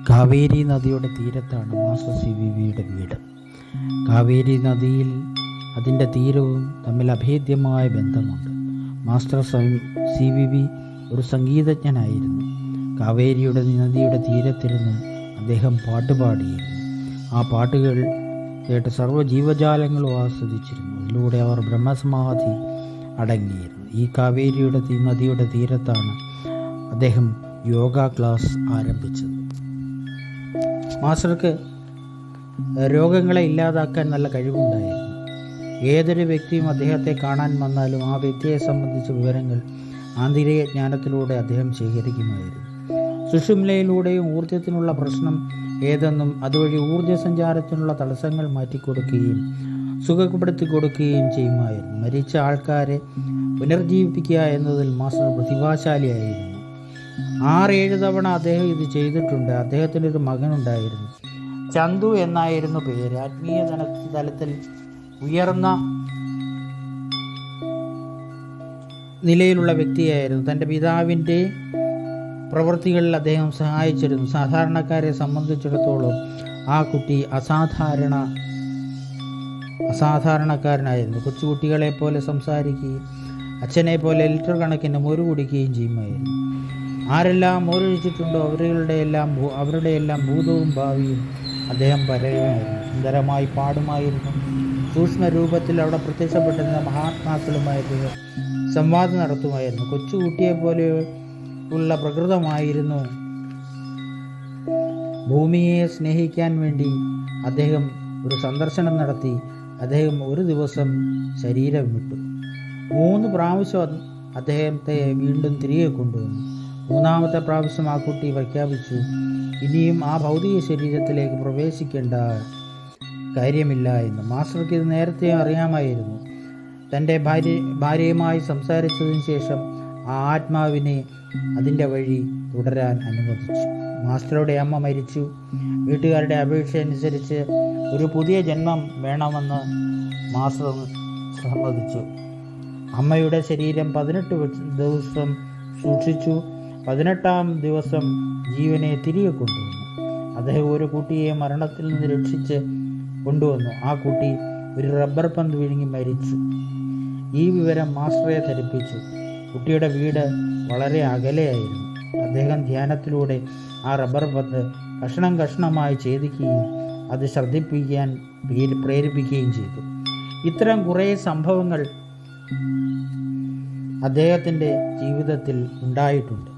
കാവേരി നദിയുടെ തീരത്താണ് മാസ്റ്റർ CVVയുടെ വീട്. കാവേരി നദിയിൽ അതിൻ്റെ തീരവും തമ്മിൽ അഭേദ്യമായ ബന്ധമുണ്ട്. മാസ്റ്റർ CVV ഒരു സംഗീതജ്ഞനായിരുന്നു. കാവേരിയുടെ നദിയുടെ തീരത്തിരുന്ന് അദ്ദേഹം പാട്ടുപാടിയിരുന്നു. ആ പാട്ടുകൾ കേട്ട് സർവ്വജീവജാലങ്ങളും ആസ്വദിച്ചിരുന്നു. അതിലൂടെ അവർ ബ്രഹ്മസമാധി അടങ്ങിയിരുന്നു. ഈ കാവേരിയുടെ നദിയുടെ തീരത്താണ് അദ്ദേഹം യോഗ ക്ലാസ് ആരംഭിച്ചത്. മാസ്റ്റർക്ക് രോഗങ്ങളെ ഇല്ലാതാക്കാൻ നല്ല കഴിവുണ്ടായിരുന്നു. ഏതൊരു വ്യക്തിയും അദ്ദേഹത്തെ കാണാൻ വന്നാലും ആ വ്യക്തിയെ സംബന്ധിച്ച വിവരങ്ങൾ ആന്തരിക ജ്ഞാനത്തിലൂടെ അദ്ദേഹം ശേഖരിക്കുമായിരുന്നു. സുഷുമ്നയിലൂടെയും ഊർജ്ജത്തിനുള്ള പ്രശ്നം ഏതെന്നും അതുവഴി ഊർജ്ജസഞ്ചാരത്തിനുള്ള തടസ്സങ്ങൾ മാറ്റിക്കൊടുക്കുകയും സുഖപ്പെടുത്തി കൊടുക്കുകയും ചെയ്യുമായിരുന്നു. മരിച്ച ആൾക്കാരെ പുനർജീവിപ്പിക്കുക എന്നതിൽ മാസ്റ്റർ പ്രതിഭാശാലിയായിരുന്നു. 6-7 തവണ അദ്ദേഹം ഇത് ചെയ്തിട്ടുണ്ട്. അദ്ദേഹത്തിനൊരു മകനുണ്ടായിരുന്നു. ചന്തു എന്നായിരുന്നു പേര്. ആത്മീയ തലത്തിൽ ഉയർന്ന നിലയിലുള്ള വ്യക്തിയായിരുന്നു. തൻ്റെ പിതാവിൻ്റെ പ്രവൃത്തികളിൽ അദ്ദേഹം സഹായിച്ചിരുന്നു. സാധാരണക്കാരെ സംബന്ധിച്ചിടത്തോളം ആ കുട്ടി അസാധാരണക്കാരനായിരുന്നു. കൊച്ചുകുട്ടികളെ പോലെ സംസാരിക്കുകയും അച്ഛനെ പോലെ ലിറ്റർ കണക്കിന് മോര് കുടിക്കുകയും ചെയ്യുമായിരുന്നു. ആരെല്ലാം മോരൊഴിച്ചിട്ടുണ്ടോ അവരുടെ എല്ലാം ഭൂതവും ഭാവിയും അദ്ദേഹം പറയുമായിരുന്നു. സുന്ദരമായി പാടുമായിരുന്നു. സൂക്ഷ്മ രൂപത്തിൽ അവിടെ പ്രത്യക്ഷപ്പെട്ടിരുന്ന മഹാത്മാക്കളുമായി സംവാദം നടത്തുമായിരുന്നു. കൊച്ചുകുട്ടിയെ പോലെ ഉള്ള പ്രകൃതമായിരുന്നു. ഭൂമിയെ സ്നേഹിക്കാൻ വേണ്ടി അദ്ദേഹം ഒരു സന്ദർശനം നടത്തി. അദ്ദേഹം ഒരു ദിവസം ശരീരം വിട്ടു. 3 പ്രാവശ്യം അദ്ദേഹത്തെ വീണ്ടും തിരികെ കൊണ്ടുവന്നു. 3ാമത്തെ പ്രാവശ്യം ആ കുട്ടി പ്രഖ്യാപിച്ചു, ഇനിയും ആ ഭൗതിക ശരീരത്തിലേക്ക് പ്രവേശിക്കേണ്ട കാര്യമില്ല എന്ന്. മാസ്റ്റർക്ക് ഇത് നേരത്തെ അറിയാമായിരുന്നു. തൻ്റെ ഭാര്യയുമായി സംസാരിച്ചതിന് ശേഷം ആ ആത്മാവിനെ അതിൻ്റെ വഴി തുടരാൻ അനുവദിച്ചു. മാസ്റ്ററുടെ അമ്മ മരിച്ചു. വീട്ടുകാരുടെ അപേക്ഷ അനുസരിച്ച് ഒരു പുതിയ ജന്മം വേണമെന്ന് മാസ്റ്റർ സമ്മതിച്ചു. അമ്മയുടെ ശരീരം 18 ദിവസം സൂക്ഷിച്ചു. 18ാം ദിവസം ജീവനെ തിരികെ കൊണ്ടുവന്നു. അദ്ദേഹം ഒരു കുട്ടിയെ മരണത്തിൽ നിന്ന് രക്ഷിച്ച് കൊണ്ടുവന്നു. ആ കുട്ടി ഒരു റബ്ബർ പന്ത് വിഴുങ്ങി മരിച്ചു. ഈ വിവരം മാസ്റ്ററെ ധരിപ്പിച്ചു. കുട്ടിയുടെ വീട് വളരെ അകലെയായിരുന്നു. അദ്ദേഹം ധ്യാനത്തിലൂടെ ആ റബ്ബർ പന്ത് കഷ്ണം കഷ്ണമായി ഛേദിക്കുകയും അത് ശ്രദ്ധിപ്പിക്കാൻ പ്രേരിപ്പിക്കുകയും ചെയ്തു. ഇത്തരം കുറേ സംഭവങ്ങൾ അദ്ദേഹത്തിൻ്റെ ജീവിതത്തിൽ ഉണ്ടായിട്ടുണ്ട്.